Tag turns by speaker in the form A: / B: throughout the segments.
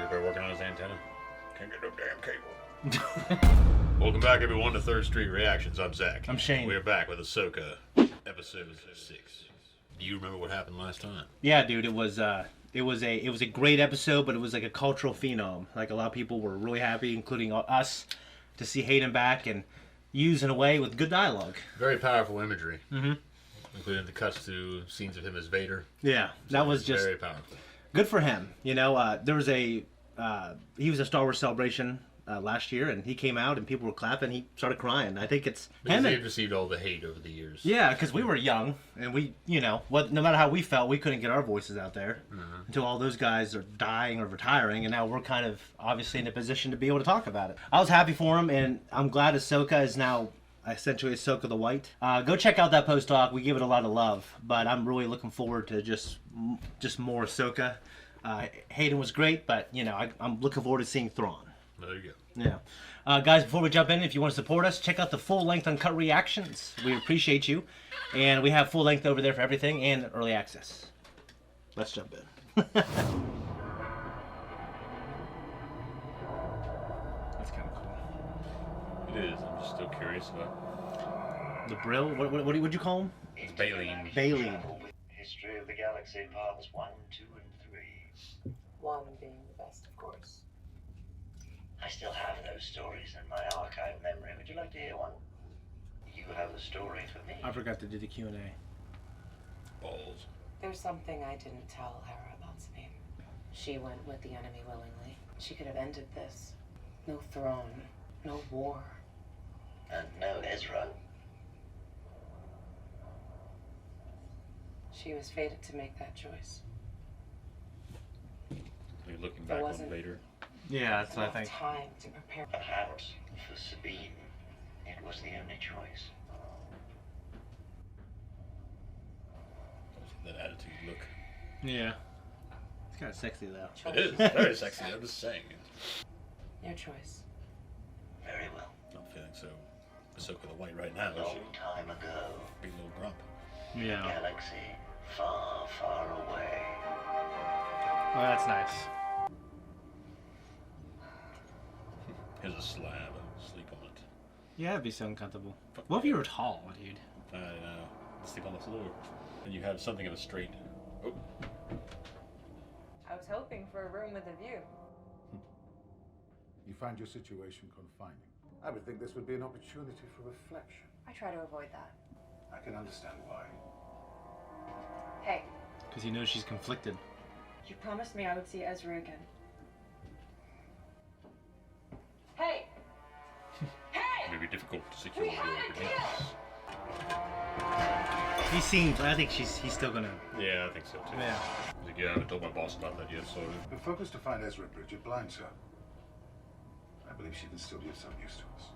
A: He was working on his antenna. Can't get no damn cable. Welcome back, everyone, to Third Street Reactions. I'm Zach.
B: I'm Shane.
A: We're back with Ahsoka, episode 6. Do you remember what happened last time?
B: Yeah, dude, it was a great episode, but it was like a cultural phenom. Like, a lot of people were really happy, including us, to see Hayden back and used in a way with good dialogue.
A: Very powerful imagery. Mm-hmm. Including the cuts to scenes of him as Vader.
B: Yeah, that was just
A: very powerful.
B: Good for him. You know, there was he was a Star Wars Celebration last year, and he came out and people were clapping. He started crying. I think it's
A: because he received all the hate over the years.
B: Yeah, because we were young, and we, no matter how we felt, we couldn't get our voices out there until all those guys are dying or retiring, and now we're kind of obviously in a position to be able to talk about it. I was happy for him, and I'm glad Ahsoka is now essentially Ahsoka the White. Go check out that post talk. We give it a lot of love, but I'm really looking forward to just more Ahsoka. Hayden was great, but I'm looking forward to seeing Thrawn.
A: There you go.
B: Yeah. Guys, before we jump in, if you want to support us, check out the full-length uncut reactions. We appreciate you. And we have full-length over there for everything and early access. Let's jump in. That's kind of cool.
A: It is. I'm just still curious about
B: the Brill? What would you call him?
A: It's Baleen.
B: Baleen.
C: History of the Galaxy, parts 1, 2, and 3.
D: 1 being the best, of course.
C: I still have those stories in my archive memory. Would you like to hear one? You have the story for me.
B: I forgot to do the Q&A.
A: Balls.
D: There's something I didn't tell Hera about Sabine. She went with the enemy willingly. She could have ended this. No throne, no war.
C: And no Ezra.
D: She was fated to make that choice.
A: You're looking back on Vader.
B: Yeah, that's what I think.
D: Time to prepare.
C: Perhaps for Sabine, it was the only choice.
A: That attitude look.
B: Yeah. It's kind of sexy, though.
A: It is very sexy. I'm just saying.
D: Your choice.
C: Very well.
A: I'm feeling so Ahsoka the White right now.
C: A long time ago.
A: Big little grump.
B: Yeah.
C: Galaxy far, far away.
B: Well, that's nice.
A: Here's a slab. Sleep on it.
B: Yeah, it'd be so uncomfortable. What if you were tall, dude?
A: I know. Sleep on the floor. And you have something of a straight. Oh.
D: I was hoping for a room with a view.
E: You find your situation confining. I would think this would be an opportunity for reflection.
D: I try to avoid that.
E: I can understand why.
D: Hey,
B: Because he knows she's conflicted.
D: you promised me I would see Ezra again. Hey! Hey!
A: It may be difficult to secure
D: We
A: your
D: had a
A: credentials.
B: He seems. I think he's still gonna.
A: Yeah, I think so too.
B: Yeah.
A: He's like, yeah, I haven't told my boss about that yet, so.
E: The focus to find Ezra Bridget blinds her. I believe she can still be of some use to us.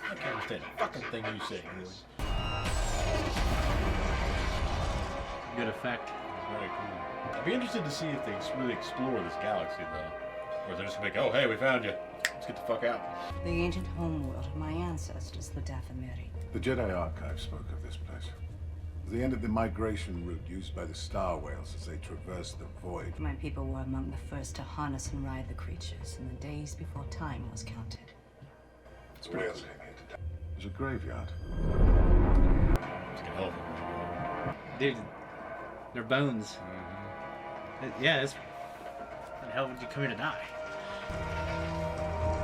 A: I can't understand a fucking thing you say, really.
B: Good effect.
A: Very cool. I'd be interested to see if they really explore this galaxy, though. Or they're just gonna be like, oh, hey, we found you. Let's get the fuck out.
F: The ancient homeworld of my ancestors, the Dathomiri.
E: The Jedi Archive spoke of this place. The end of the migration route used by the Star Whales as they traversed the void.
F: My people were among the first to harness and ride the creatures in the days before time was counted.
E: The whales came here to die. There's a graveyard.
A: It's gonna help him.
B: Dude, they're bones. Yeah, it's. How the hell would you come here to die?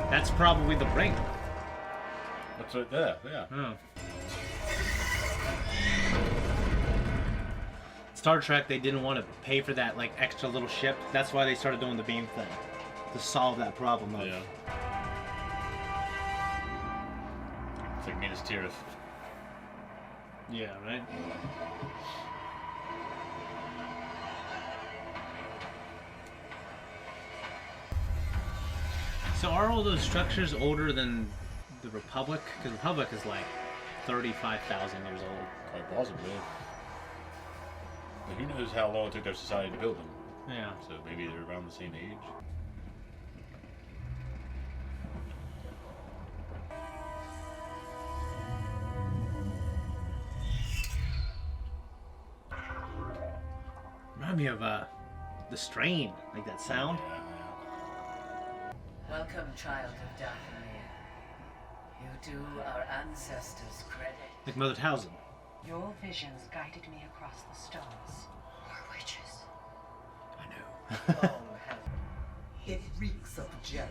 B: That's probably the ring.
A: That's right there, yeah.
B: Oh. Star Trek, they didn't want to pay for that like extra little ship. That's why they started doing the beam thing to solve that problem. Of,
A: Yeah. It's like Minas Tirith.
B: Yeah, right. So are all those structures older than the Republic? Because Republic is like 35,000 years old.
A: Quite possibly. But who knows how long it took their society to build them.
B: Yeah.
A: So maybe they're around the same age.
B: Remind me of the strain, like that sound.
G: Welcome, child of Dathomir. You do our ancestors credit.
B: Like Mother Townsend.
F: Your visions guided me across the stars. We're witches.
B: I know.
G: Oh, heaven. It reeks of Jedi.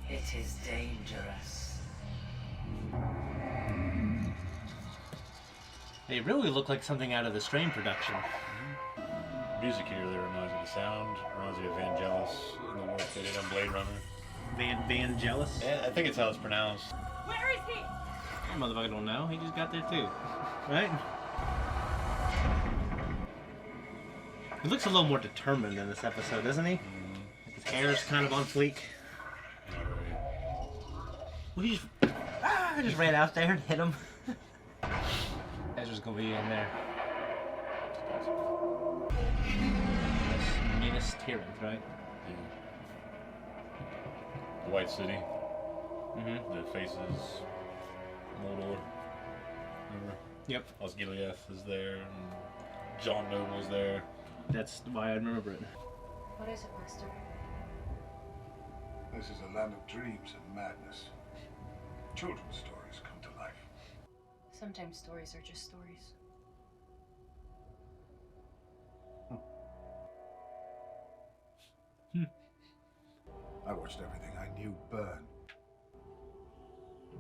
G: It is dangerous.
B: They really look like something out of the Strain production.
A: Music here really reminds me of the sound. Reminds me of Vangelis in the work they did on Blade Runner.
B: Vangelis?
A: Yeah, I think it's how it's pronounced.
F: Where is he?
B: That motherfucker don't know. He just got there too. Right? He looks a little more determined in this episode, doesn't he? Like his hair's kind of on fleek.
A: Not really.
B: Well, he just ran out there and hit him. Ezra's gonna be in there. Minas Tirith, right?
A: Yeah. The White City.
B: Mm-hmm.
A: The faces. Mordor. Remember?
B: Yep.
A: Osgiliath is there. And John Noble's there.
B: That's why I remember it.
D: What is it, Master?
E: This is a land of dreams and madness. Children's stories come to life.
D: Sometimes stories are just stories.
E: I watched everything I knew burn.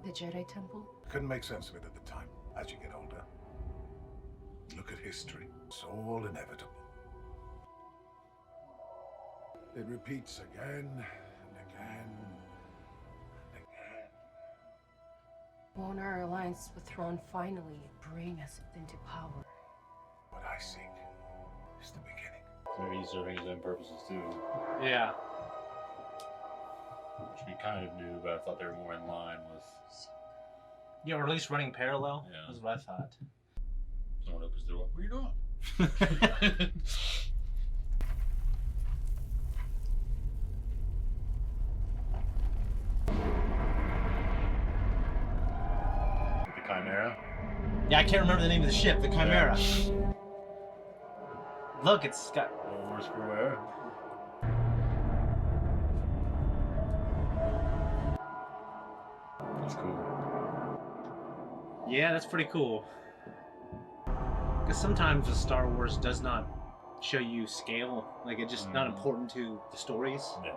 D: The Jedi Temple?
E: Couldn't make sense of it at the time. As you get older, look at history. It's all inevitable. It repeats again and again and again.
D: Won't our alliance with Thrawn finally bring us into power?
E: What I seek is the beginning.
A: So maybe he's serving his own purposes too.
B: Yeah.
A: Which we kind of knew, but I thought they were more in line with.
B: Yeah, or at least running parallel.
A: Yeah.
B: That's what I thought.
A: Someone opens the door. Where you not? The Chimera.
B: Yeah, I can't remember the name of the ship, the Chimera. Look, it's got...
A: Or Square. That's cool.
B: Yeah, that's pretty cool. Because sometimes the Star Wars does not show you scale. Like, it's just not important to the stories.
A: Yeah.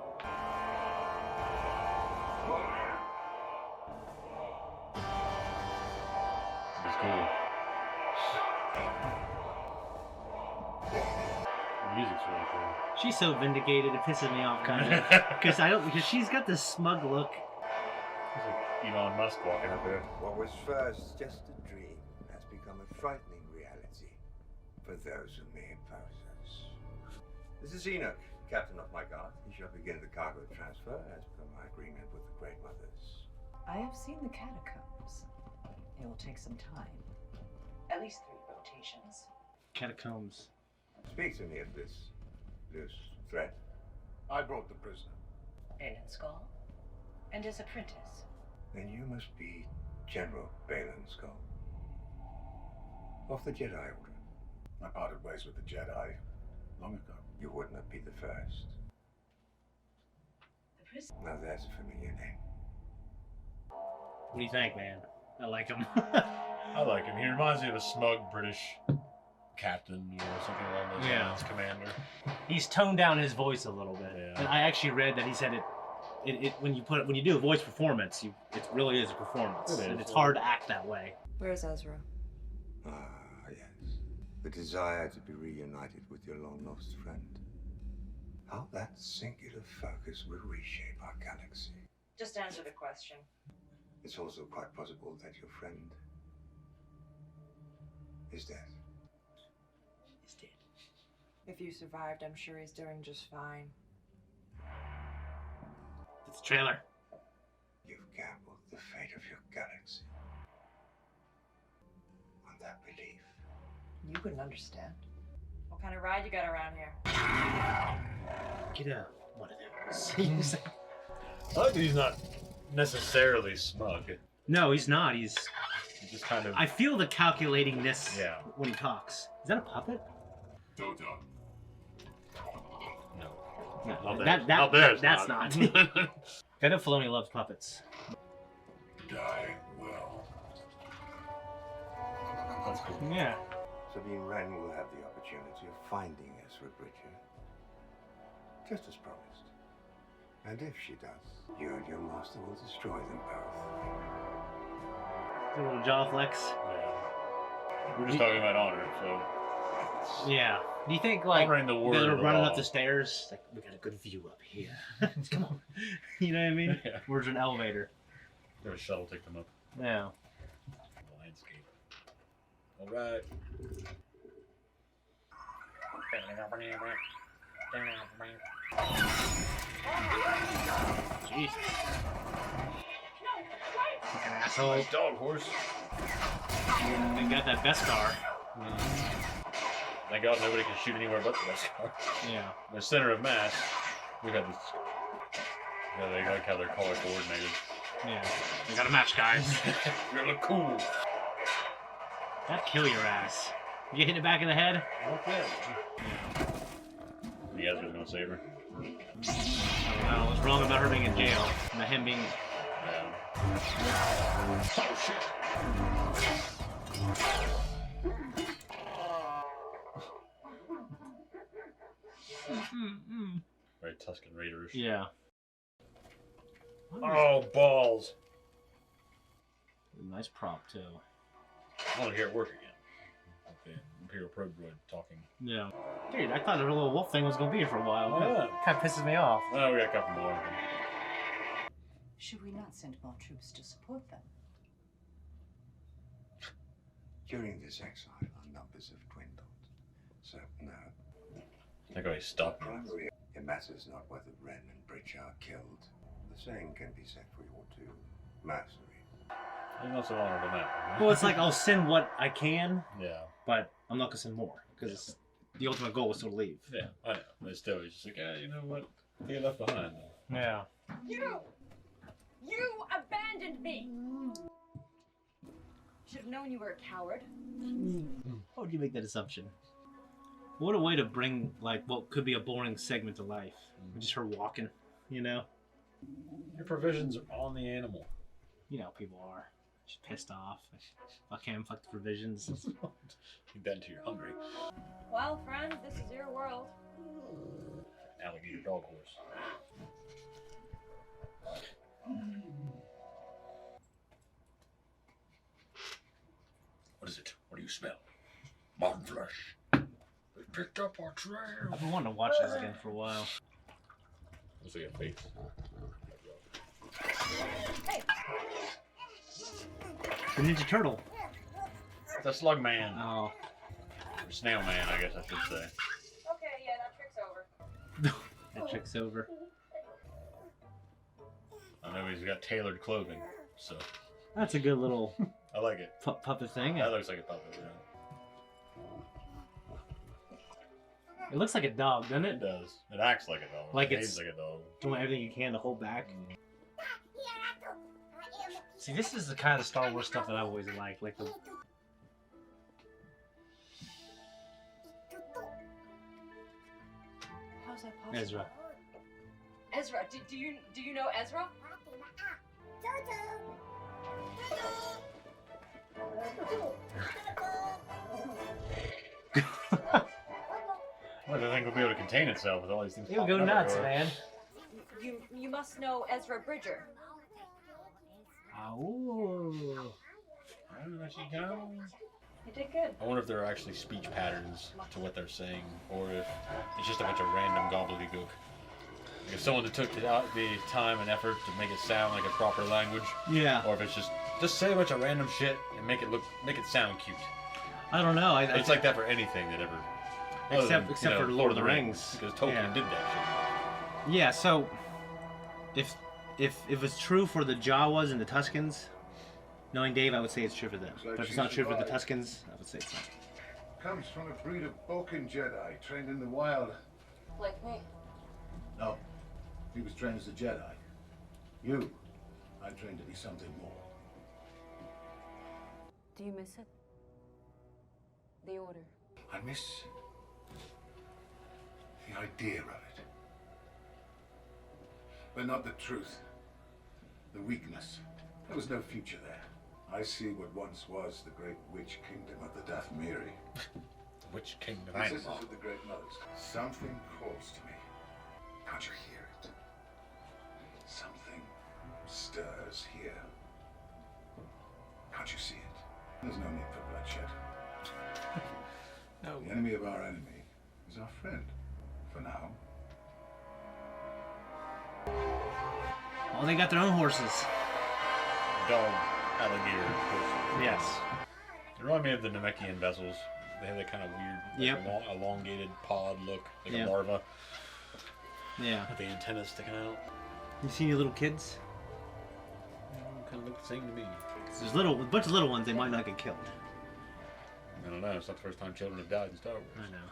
A: It's cool. The music's really cool.
B: She's so vindicated, it pisses me off, kind of. Because she's got this smug look.
A: It's like Elon Musk walking up there.
H: What was first just a dream has become a frightening reality for those who may oppose us. This is Enoch, captain of my guard. He shall begin the cargo transfer as per my agreement with the Great Mothers.
F: I have seen the catacombs. It will take some time. At least 3 rotations.
B: Catacombs.
H: Speak to me of this loose thread.
E: I brought the prisoner.
F: Balin Skull. And his apprentice.
H: Then you must be General Balin Skull of the Jedi Order.
E: I parted ways with the Jedi long ago.
H: You would not be the first.
F: The prisoner.
H: Now there's a familiar name.
B: What do you think, man? I like him.
A: I like him. He reminds me of a smug British captain or something along those lines, commander.
B: He's toned down his voice a little bit.
A: Yeah.
B: And I actually read that he said when you do a voice performance, it really is a performance.
A: It is,
B: and it's
A: yeah.
B: hard to act that way.
F: Where's Ezra?
H: Ah, yes. The desire to be reunited with your long-lost friend. How that singular focus will reshape our galaxy.
F: Just answer the question.
H: It's also quite possible that your friend is dead.
B: He's dead.
I: If you survived, I'm sure he's doing just fine.
B: It's a trailer.
H: You've gambled the fate of your galaxy on that belief.
I: You wouldn't understand. What kind of ride you got around here?
B: Get out. One of those.
A: I like that he's not necessarily smug.
B: No, he's not. He's
A: just kind of.
B: I feel the calculatingness
A: Yeah.
B: when he talks. Is that a puppet?
A: No.
B: No,
A: Not theirs,
B: that's not. I know Filoni loves puppets.
E: Die well.
A: That's cool.
B: Yeah.
H: Sabine Wren will have the opportunity of finding Ezra Bridger, just as promised. And if she does, you and your master will destroy them both.
B: A little jaw flex.
A: Yeah. We're just talking about honor, so.
B: Yeah. Do you think like
A: Honoring the word
B: they're
A: of the
B: running
A: law.
B: up the stairs? Like we got a good view up here. Come on. You know what I mean?
A: Yeah.
B: Where's an elevator?
A: There's a shuttle take them up.
B: Yeah.
A: The landscape. Alright.
B: Jesus. Fucking asshole.
A: Nice dog horse.
B: They got that Beskar.
A: Thank God nobody can shoot anywhere but the Beskar.
B: Yeah.
A: In the center of mass, we've had this. Yeah, they like how they're color coordinated.
B: Yeah. They gotta match, guys.
A: You're gonna look cool.
B: That'd kill your ass. You hit it back in the head?
A: Okay. You guys are gonna save her.
B: I don't know. What's wrong about her being in jail? And him being.
A: Yeah. Oh shit. Very Tuscan Raiders.
B: Yeah.
A: Oh, balls.
B: Nice prop, too.
A: I want to hear it work again. Okay, Imperial Probe Droid talking.
B: Yeah. Dude, I thought the little wolf thing was gonna be here for a while.
A: Yeah.
B: Kind of pisses me off.
A: Oh, we got a couple more.
F: Should we not send more troops to support them?
H: During this exile, our numbers have dwindled. So, no.
A: I think I stopped.
H: Primary, it matters not whether Wren and Bridge are killed. The same can be said for your two mercenaries.
A: There's no so honor than that.
B: Well, it's like I'll send what I can,
A: Yeah.
B: but I'm not gonna send more because the ultimate goal was still to leave.
A: Yeah, I know. But still, it's just like, yeah, you know what? They left behind.
B: Yeah.
I: You abandoned me! Should have known you were a coward.
B: How would you make that assumption? What a way to bring like what could be a boring segment to life. Just her walking, you know.
A: Your provisions are on the animal.
B: You know how people are. She's pissed off. Fuck him, fuck the provisions.
A: Keep that until you're hungry.
I: Well, friend, this is your world.
A: Alligator dog horse. What is it? What do you smell? Mountain flesh. They picked up our trail.
B: I've been wanting to watch this again for a while.
A: Looks like a face.
I: Hey!
B: The Ninja Turtle.
A: It's a slug man.
B: Oh.
A: Or snail man, I guess I should say.
I: Okay, yeah, that trick's over.
B: That trick's over.
A: I know he's got tailored clothing, so
B: That's a good little
A: I like it.
B: puppet thing.
A: That looks like a puppet. Yeah.
B: It looks like a dog, doesn't
A: It
B: it?
A: does. It acts like a dog.
B: Like
A: it behaves
B: it's-
A: like a dog.
B: Doing everything you can to hold back. See, this is the kind of Star Wars stuff that I've always liked. Like the
I: How's that possible?
B: Ezra.
I: Ezra, do you know Ezra?
A: Well, the thing will be able to contain itself with all these things.
B: It'll
A: popping
B: go
A: up
B: nuts,
A: everywhere.
B: man.
I: You must know Ezra Bridger.
B: Oh.
I: You did good.
A: I wonder if there are actually speech patterns to what they're saying, or if it's just a bunch of random gobbledygook. Like if someone took the time and effort to make it sound like a proper language,
B: Yeah.
A: or if it's just say a bunch of random shit and make it sound cute.
B: I don't know.
A: But it's like that for anything that ever. other
B: Except
A: than,
B: except
A: you know,
B: for Lord of the Rings.
A: because Tolkien
B: Yeah.
A: did that
B: Yeah. So, if it's true for the Jawas and the Tuscans, knowing Dave, I would say it's true for them.
E: Looks like
B: But if it's
E: she's
B: not true for the
E: survived.
B: Tuscans, I would say it's not.
E: Comes from a breed of Boken Jedi trained in the wild.
I: Like me.
E: No, he was trained as a Jedi. You, I trained to be something more.
D: Do you miss it? The order.
E: I miss The idea of it. But not the truth. The weakness. There was no future there. I see what once was the great witch kingdom of the Dathmiri.
A: Which kingdom?
E: This is of the Great Mothers. Something calls to me. Can't you hear it? Something stirs here. Can't you see it? There's no need for bloodshed.
A: No.
E: The enemy of our enemy is our friend. For now.
B: Oh, they got their own horses.
A: Dog, alligator, horse.
B: Yes.
A: They remind me of the Namekian vessels. They have that kind of weird, like elongated pod look, like a larva.
B: Yeah.
A: With the antennas sticking out.
B: You see any little kids?
A: Kind of look the same to me.
B: There's a bunch of little ones. They might not get killed.
A: I don't know. It's not the first time children have died in Star Wars.
B: I know.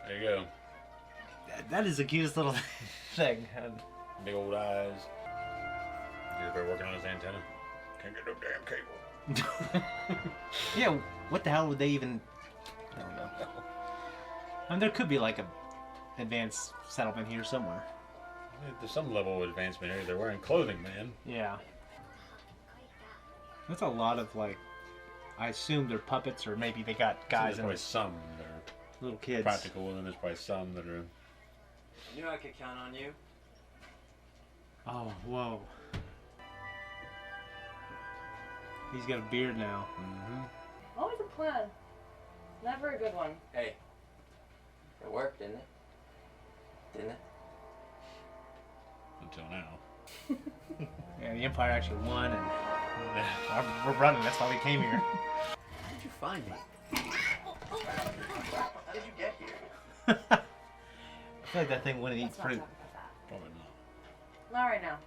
A: There you go.
B: That is the cutest little thing.
A: Big old eyes. He's been working on his antenna. Can't get no damn cable.
B: Yeah, what the hell would they even... I don't know. I mean, there could be like a advanced settlement here somewhere.
A: There's some level of advancement here. They're wearing clothing, man.
B: Yeah. That's a lot of like... I assume they're puppets, or maybe they got guys in
A: There's probably
B: this,
A: some that are
B: little kids.
A: practical, and then there's probably some that are...
J: You know I could count on you.
B: Oh, whoa. He's got a beard now.
A: Mm-hmm.
I: Always a plan. Never a good one.
J: Hey. It worked, didn't it? Didn't it?
A: Until now.
B: Yeah, the Empire actually won, and we're running. That's why we came here.
J: How did you find me? How did you get here?
B: I feel like that thing wouldn't eat
I: Let's not
B: fruit.
I: talk about that.
A: Probably not.
I: Not right now.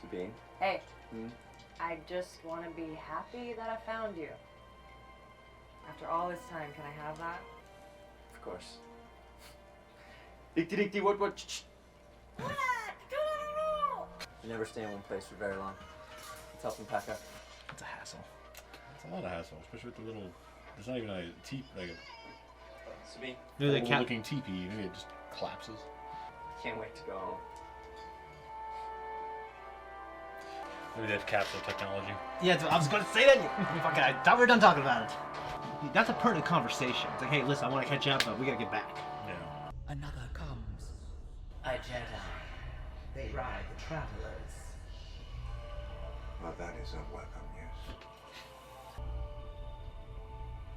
J: Sabine?
I: Hey.
J: Hmm?
I: I just want to be happy that I found you. After all this time, can I have that?
J: Of course. Dicty, what? Shh. You never stay in one place for very long. Let's help them pack up.
B: It's a hassle.
A: It's a lot of hassle, especially with the little... It's not even a like a
J: Sabine?
A: looking teepee. Maybe it just collapses.
J: Can't wait to go home.
A: Maybe they have capsule technology.
B: Yeah, I was going to say that. Fuck it, I thought we were done talking about it. That's a pertinent conversation. It's like, hey, listen, I want to catch up, but we got to get back.
A: Yeah.
G: Another comes. A Jedi. They ride the travelers.
H: Well, that is unwelcome news.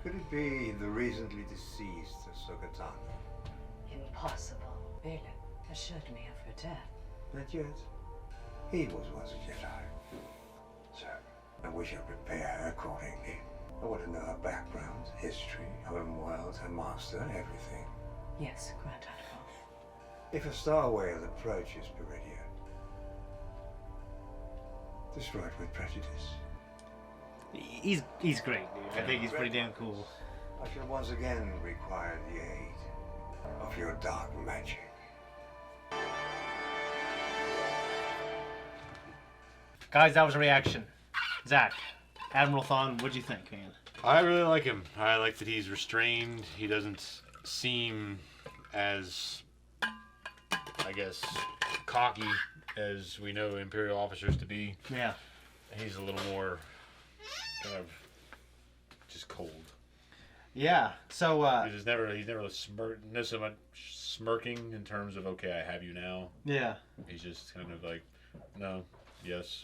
H: Could it be the recently deceased Ahsoka 1?
F: Impossible. Balin assured me of her death.
H: Not yet. He was once a Jedi. So, I wish I'd prepare her accordingly. I want to know her background, history, her world, her master, everything.
F: Yes, Grand Admiral.
H: If a star whale approaches Marietta, destroy it with prejudice.
B: He's great, dude. I think he's pretty damn cool.
H: I shall once again require the aid of your dark magic.
B: Guys, that was a reaction. Zach, Admiral Thawne, what'd you think, man?
A: I really like him. I like that he's restrained. He doesn't seem as, I guess, cocky as we know Imperial officers to be.
B: Yeah.
A: He's a little more kind of just cold.
B: Yeah. So
A: He's never no so much smirking in terms of, okay, I have you now.
B: yeah.
A: He's just kind of like, no, yes.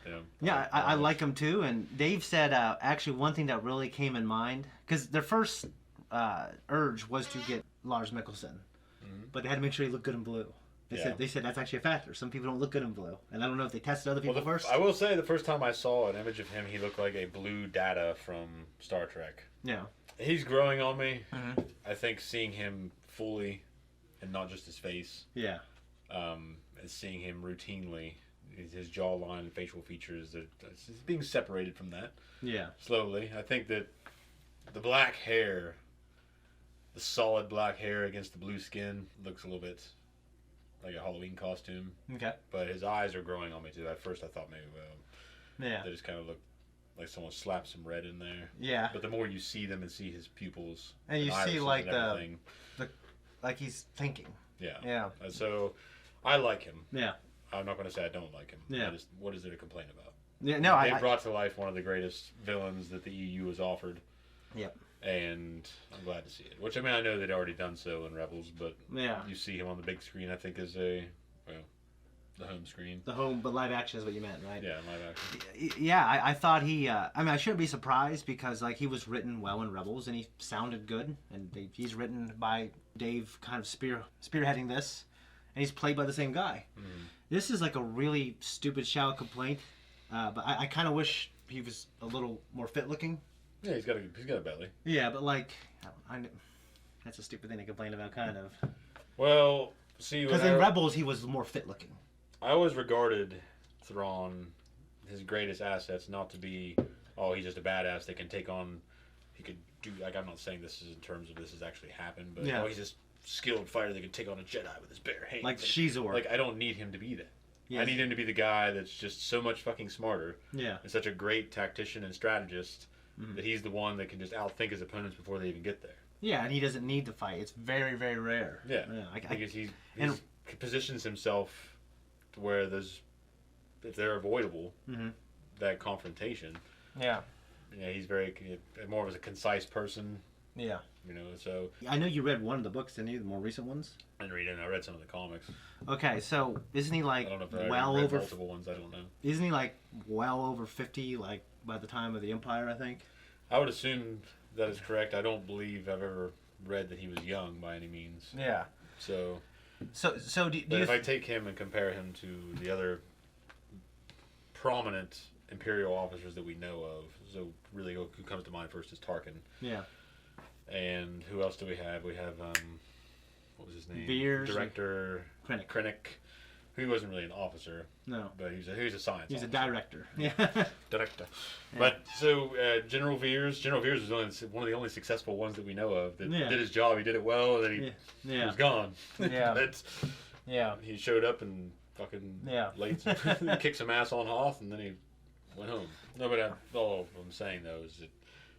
A: You know,
B: Yeah, I like him too. And Dave said actually one thing that really came in mind, because their first urge was to get Lars Mikkelsen, but they had to make sure he looked good in blue. They said that's actually a factor. Some people don't look good in blue, and I don't know if they tested other people first.
A: I will say the first time I saw an image of him, he looked like a blue Data from Star Trek.
B: Yeah.
A: He's growing on me. I think seeing him fully, and not just his face.
B: Yeah.
A: And seeing him routinely, his jawline and facial features, he's being separated from that.
B: Yeah.
A: Slowly. I think that the black hair, the solid black hair against the blue skin, looks a little bit like a Halloween costume.
B: Okay.
A: But his eyes are growing on me too. At first I thought maybe they just kind of look like someone slapped some red in there.
B: Yeah.
A: But the more you see them and see his pupils,
B: and you see
A: irises
B: like
A: and everything,
B: the like he's thinking.
A: Yeah.
B: Yeah.
A: So, I like him.
B: Yeah.
A: I'm not going to say I don't like him.
B: Yeah.
A: What is there to complain about?
B: Yeah. No,
A: they brought to life one of the greatest villains that the EU has offered.
B: Yep.
A: And I'm glad to see it. Which, I mean, I know they'd already done so in Rebels, but
B: yeah,
A: you see him on the big screen, I think, as the home screen.
B: The home, but live action is what you meant, right?
A: Yeah, live action.
B: Yeah, I thought he, I mean, I shouldn't be surprised because, like, he was written well in Rebels and he sounded good. And he's written by Dave kind of spearheading this. And he's played by the same guy. Mm. This is, like, a really stupid, shallow complaint. But I kind of wish he was a little more fit-looking.
A: Yeah, he's got a belly.
B: Yeah, but, like, that's a stupid thing to complain about, kind of.
A: Well, see,
B: because in Rebels he was more fit-looking. I
A: always regarded Thrawn, his greatest assets, not to be, oh, he's just a badass that can take on, he could do, like, I'm not saying this is in terms of this has actually happened, but oh, he's this skilled fighter that can take on a Jedi with his bare hands.
B: Like Shizor.
A: Like, I don't need him to be that. Yes. I need him to be the guy that's just so much fucking smarter.
B: Yeah.
A: And such a great tactician and strategist that he's the one that can just outthink his opponents before they even get there.
B: Yeah, and he doesn't need to fight. It's very, very rare.
A: Yeah. Because he positions himself to where if they're avoidable, that confrontation.
B: Yeah.
A: Yeah, he's very more of a concise person.
B: Yeah.
A: You know, so.
B: I know you read one of the books, didn't you? The more recent ones?
A: I didn't read it. I read some of the comics.
B: Okay, so isn't he like
A: I don't know if
B: well
A: I read
B: over
A: multiple ones? I don't know.
B: Isn't he like well over 50? Like by the time of the Empire, I think.
A: I would assume that is correct. I don't believe I've ever read that he was young by any means.
B: Yeah.
A: So
B: do you
A: if I take him and compare him to the other prominent Imperial officers that we know of, so really who comes to mind first is Tarkin.
B: Yeah.
A: And who else do we have? We have what was his name?
B: Veers.
A: Director Krennic. He wasn't really an officer.
B: No.
A: But he was a science.
B: He's
A: officer.
B: a director. Yeah.
A: Director. Yeah. But so General Veers was one of the only successful ones that we know of that did his job. He did it well, and then he was gone.
B: Yeah.
A: He showed up and fucking kicked some ass on Hoth, and then he went home. No, but all I'm saying though is that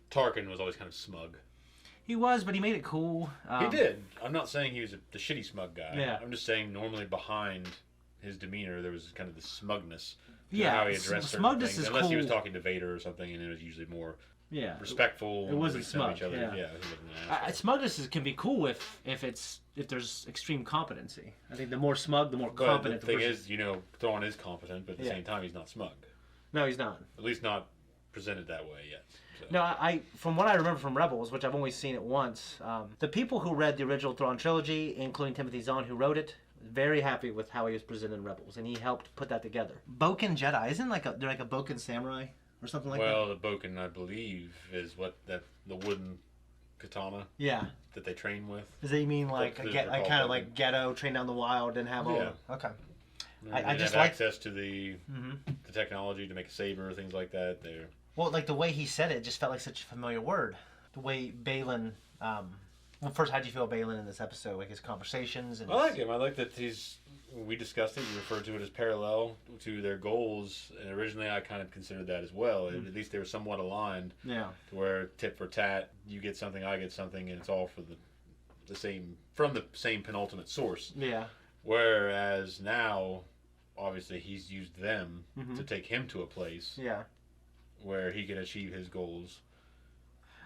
A: Tarkin was always kind of smug.
B: He was, but he made it cool.
A: He did. I'm not saying he was the shitty smug guy.
B: Yeah.
A: I'm just saying normally behind his demeanor there was kind of this smugness.
B: Yeah.
A: How he addressed
B: smugness
A: things.
B: is
A: Unless
B: cool.
A: he was talking to Vader or something, and it was usually more respectful.
B: It wasn't smug.
A: Each other.
B: Yeah. Smugness can be cool if there's extreme competency. I think the more smug, the more competent.
A: The thing is, Thrawn is competent, but at the same time, he's not smug.
B: No, he's not.
A: At least not presented that way yet. So.
B: No, I from what I remember from Rebels, which I've only seen it once, the people who read the original Thrawn trilogy, including Timothy Zahn, who wrote it, very happy with how he was presented in Rebels, and he helped put that together. Boken Jedi, isn't they're like a Boken samurai or something like that?
A: Well, the Boken, I believe, is the wooden katana.
B: Yeah.
A: That they train with.
B: Does that mean like kind of like ghetto, train down the wild, and have all?
A: Yeah.
B: Okay.
A: I just have access to the technology to make a saber, things like that.
B: Well, like the way he said it just felt like such a familiar word. The way Baylan. Well, first, how do you feel Baylan in this episode? Like his conversations and.
A: I like him. I like that we discussed it. We referred to it as parallel to their goals, and originally I kind of considered that as well. At least they were somewhat aligned.
B: Yeah.
A: To where tit for tat, you get something, I get something, and it's all for the same penultimate source.
B: Yeah.
A: Whereas now, obviously, he's used them to take him to a place.
B: Yeah.
A: Where he can achieve his goals.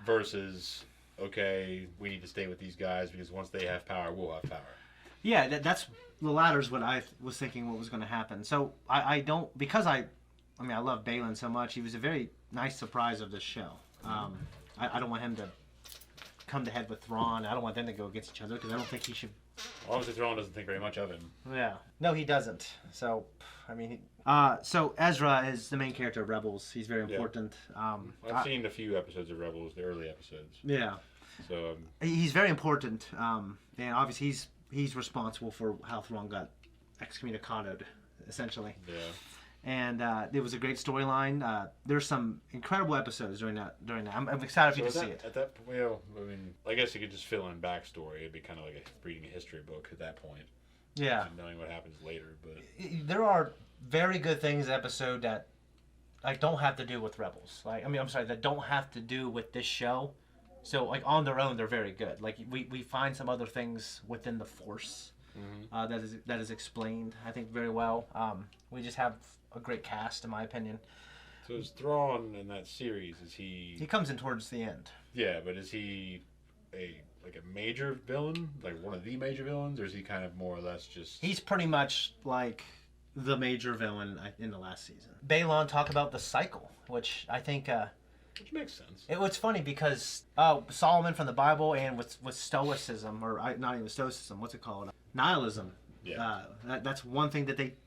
A: Versus, okay, we need to stay with these guys because once they have power, we'll have power. Yeah, that's the latter's what I was thinking what was going to happen. So I don't, because I love Baylan so much. He was a very nice surprise of this show. I don't want him to come to head with Thrawn. I don't want them to go against each other because I don't think he should. Obviously, Thrawn doesn't think very much of him.
B: Yeah. No, he doesn't. So, so Ezra is the main character of Rebels. He's very important.
A: Yeah. I've seen a few episodes of Rebels, the early episodes.
B: Yeah.
A: So
B: he's very important, and obviously he's responsible for how Thrawn got excommunicated, essentially.
A: Yeah.
B: And it was a great storyline. There's some incredible episodes during that. I'm excited for you to see it.
A: At that point, I guess you could just fill in backstory. It'd be kind of like reading a history book at that point.
B: Yeah.
A: Knowing what happens later, but
B: there are very good things in the episode that don't have to do with Rebels. That don't have to do with this show, So like on their own, they're very good. Like we find some other things within the Force that is explained, I think, very well. We just have a great cast, in my opinion.
A: So is Thrawn in that series? Is he?
B: He comes in towards the end.
A: Yeah, but is he a major villain, like one of the major villains, or is he kind of more or less just?
B: He's pretty much like the major villain in the last season. Balon talk about the cycle, which I think.
A: Which makes sense.
B: It was funny because Solomon from the Bible and with Stoicism, or not even Stoicism, what's it called? Nihilism.
A: Yeah.
B: That's one thing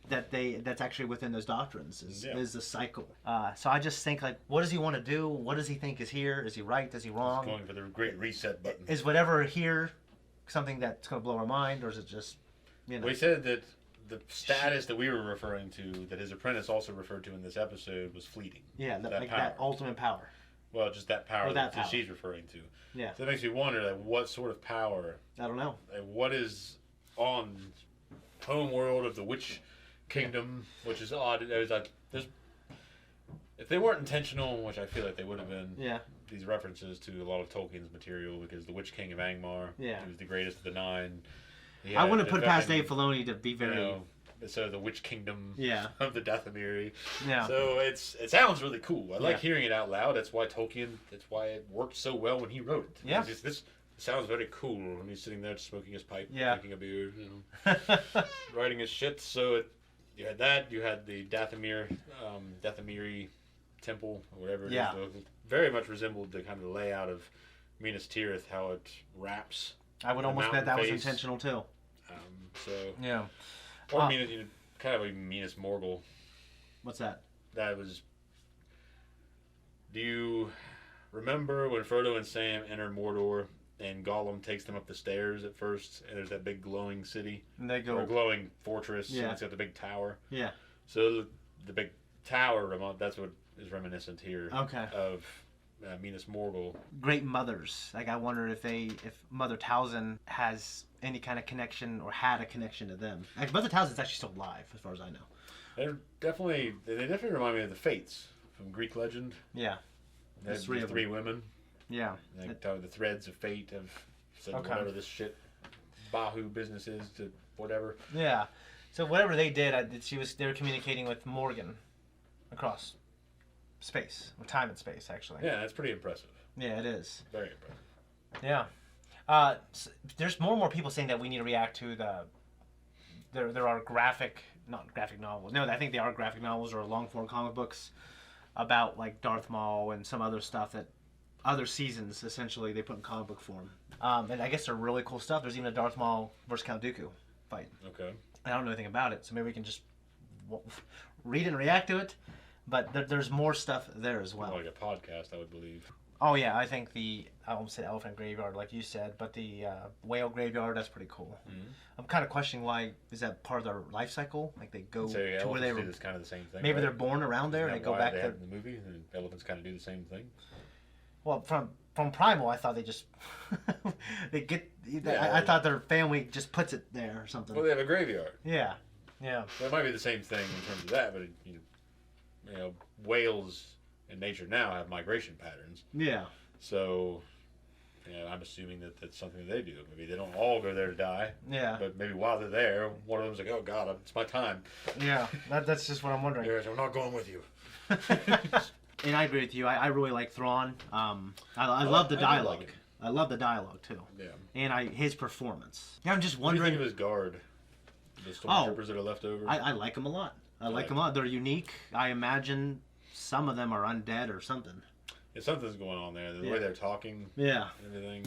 B: that's actually within those doctrines is the cycle. So I just think, like, what does he want to do? What does he think is here? Is he right? Is he wrong?
A: He's going for the great reset button.
B: Is whatever here something that's going to blow our mind, or is it just, you know?
A: Well, he said that the status that we were referring to, that his apprentice also referred to in this episode, was fleeting.
B: Yeah, that ultimate power.
A: Well, just that power that
B: power.
A: she's referring to.
B: Yeah.
A: So that makes me wonder, like, what sort of power?
B: I don't know.
A: Like, what is on home world of the Witch Kingdom, which is odd. There's if they weren't intentional, which I feel like they would have been.
B: Yeah.
A: These references to a lot of Tolkien's material, because the Witch King of Angmar,
B: he
A: was the greatest of the nine.
B: I wouldn't put past Dave Filoni to be very.
A: You know, so the Witch Kingdom of the Dathomiri.
B: Yeah.
A: So it sounds really cool. I like hearing it out loud. That's why it worked so well when he wrote it.
B: Yeah.
A: This sounds very cool when he's sitting there smoking his pipe, drinking a beer, writing his shit. So you had that. You had the Dathomiri temple, or whatever it is. It very much resembled the kind of layout of Minas Tirith, how it wraps.
B: I would almost bet that was intentional too.
A: Or kind of a Minas Morgul.
B: What's that?
A: That was. Do you remember when Frodo and Sam enter Mordor and Gollum takes them up the stairs at first, and there's that big glowing city,
B: and they go,
A: or glowing fortress, and it's got the big tower.
B: Yeah.
A: So the big tower, that's what is reminiscent here.
B: Okay.
A: Of Minas Morgul.
B: Great mothers. Like, I wonder if Mother Talzin has any kind of connection, or had a connection to them. Like, Mother Talzin's actually still alive, as far as I know.
A: They definitely remind me of the Fates from Greek legend.
B: Yeah.
A: There's three women.
B: Yeah.
A: The threads of fate have said whatever this shit Bahu business is to whatever.
B: Yeah. So whatever they did, they were communicating with Morgan across space, or time and space, actually.
A: Yeah, that's pretty impressive.
B: Yeah, it is.
A: Very impressive.
B: Yeah. So there's more and more people saying that we need to react to there are not graphic novels. No, I think they are graphic novels or long form comic books about, like, Darth Maul and some other stuff that other seasons essentially they put in comic book form. And I guess they're really cool stuff. There's even a Darth Maul versus Count Dooku fight.
A: Okay.
B: I don't know anything about it, so maybe we can just read it and react to it. But there's more stuff there as well.
A: Like a podcast, I would believe.
B: Oh yeah, I think I almost said elephant graveyard, like you said, but the whale graveyard, that's pretty cool. Mm-hmm. I'm kind of questioning why is that part of their life cycle? Like they go to where they were.
A: It's kind of the same thing.
B: Maybe they're born around there and they go back
A: to
B: there.
A: In the movie, and elephants kind of do the same thing.
B: Well, from Primal, I thought they just they get. I thought their family just puts it there or something.
A: Well, they have a graveyard.
B: Yeah, yeah.
A: So it might be the same thing in terms of that, but whales in nature now have migration patterns.
B: Yeah.
A: So, I'm assuming that that's something that they do. Maybe they don't all go there to die.
B: Yeah.
A: But maybe while they're there, one of them's like, "Oh God, it's my time."
B: Yeah, that's just what I'm wondering.
A: Yes, I'm not going with you.
B: And I agree with you. I really like Thrawn. I love the dialogue. I love the dialogue too.
A: Yeah.
B: And his performance. Yeah, I'm just wondering.
A: What do you think of his guard? The stormtroopers that are left over.
B: I like them a lot. I like them a lot. They're unique. I imagine some of them are undead or something.
A: Yeah, something's going on there. The way they're talking.
B: Yeah.
A: And everything.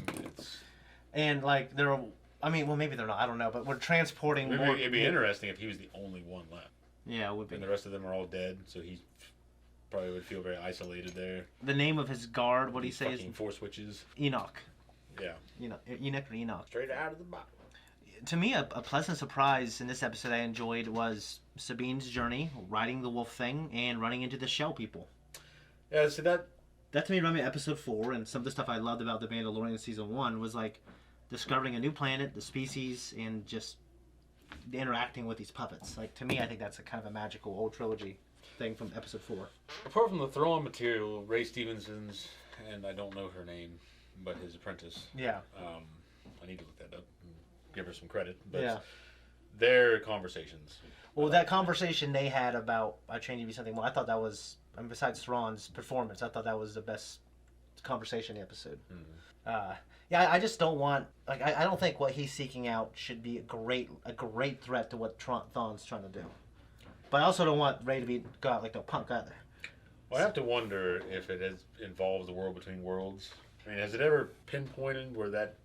B: And like maybe they're not. I don't know. But we're transporting more.
A: It'd be interesting if he was the only one left.
B: Yeah, it would be.
A: And the rest of them are all dead, so he probably would feel very isolated there.
B: The name of his guard, what do you say? Is
A: Force Witches.
B: Enoch.
A: Yeah.
B: Enoch or Enoch.
A: Straight out of the box.
B: To me, a pleasant surprise in this episode I enjoyed was Sabine's journey, riding the wolf thing, and running into the shell people.
A: Yeah, so that
B: to me reminded me of episode 4, and some of the stuff I loved about The Mandalorian season 1 was like discovering a new planet, the species, and just interacting with these puppets. Like, to me, I think that's a kind of a magical old trilogy thing from episode 4.
A: Apart from the Thrawn material, Ray Stevenson's, and I don't know her name, but his apprentice.
B: Yeah.
A: I need to look that up and give her some credit. But
B: Yeah.
A: their conversations.
B: Well, that conversation they had about I trained you to be something more, I thought that was, and besides Thrawn's performance, I thought that was the best conversation in the episode. Yeah, I just don't want, like, I don't think what he's seeking out should be a great threat to what Thrawn's trying to do. But I also don't want Rey to go out like the punk either.
A: Well, I have to wonder if it involves the world between worlds. I mean, has it ever pinpointed where that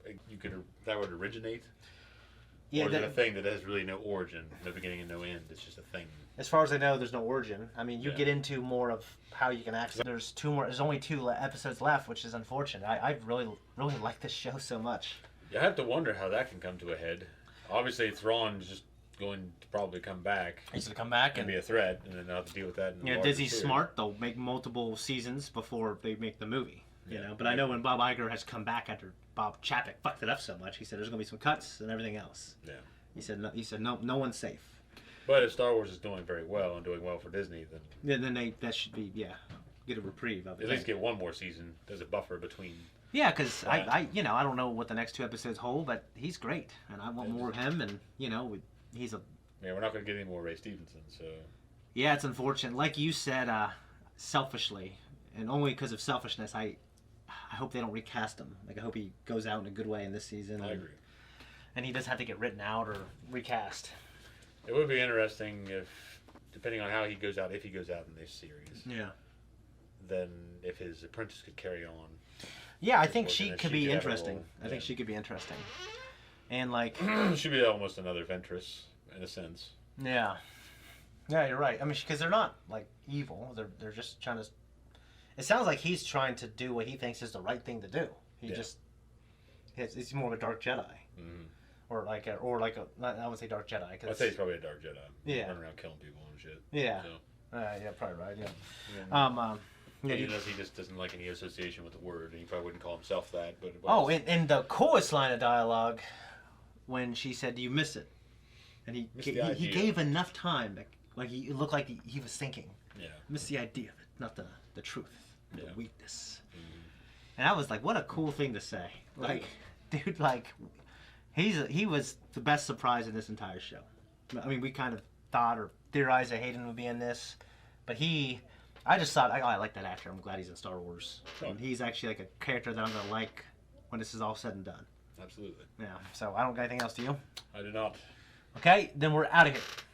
A: would originate?
B: Yeah,
A: or is it a thing that has really no origin, no beginning and no end? It's just a thing.
B: As far as I know, there's no origin. I mean, you get into more of how you can access. There's only 2 episodes left, which is unfortunate. I really like this show so much.
A: You have to wonder how that can come to a head. Obviously, Thrawn's just going to probably come back.
B: He's going to come back
A: and be a threat, and then they'll have to deal with that.
B: You know, Disney's smart. They'll make multiple seasons before they make the movie. You know, but I know when Bob Iger has come back after Bob Chapek fucked it up so much, he said there's going to be some cuts and everything else.
A: Yeah.
B: He said no one's safe.
A: But if Star Wars is doing very well and doing well for Disney, then
B: that should be get a reprieve of it.
A: At least get one more season. There's a buffer between.
B: Yeah, because I don't know what the next 2 episodes hold, but he's great, and I want more of him. And he's a.
A: Yeah, we're not going to get any more Ray Stevenson, so.
B: Yeah, it's unfortunate. Like you said, selfishly, and only because of selfishness, I hope they don't recast him. Like, I hope he goes out in a good way in this season.
A: I agree.
B: And he doesn't have to get written out or recast.
A: It would be interesting if, depending on how he goes out, if he goes out in this series.
B: Yeah.
A: Then if his apprentice could carry on.
B: Yeah, I think she could be interesting. I think she could be interesting. And like.
A: She'd be almost another Ventress, in a sense.
B: Yeah. Yeah, you're right. I mean, because they're not like evil. They're just trying to. It sounds like he's trying to do what he thinks is the right thing to do. He's more of a dark Jedi. Mm-hmm. Or like a, I would say dark Jedi.
A: I'd say he's probably a dark Jedi.
B: Yeah.
A: Running around killing people and shit.
B: Yeah.
A: So.
B: Yeah, probably right. Yeah.
A: He just doesn't like any association with the word, and he probably wouldn't call himself that. But
B: and the coolest line of dialogue when she said, "Do you miss it?" And he gave enough time, like he looked like he was thinking.
A: Yeah.
B: Miss the idea of it, not the truth, the weakness.
A: Mm-hmm.
B: And I was like, what a cool thing to say. Like, dude, like. He was the best surprise in this entire show. I mean, we kind of thought or theorized that Hayden would be in this, but I just thought, I like that actor. I'm glad he's in Star Wars. Oh. And he's actually like a character that I'm going to like when this is all said and done.
A: Absolutely.
B: Yeah, so I don't got anything else to you?
A: I do not.
B: Okay, then we're out of here.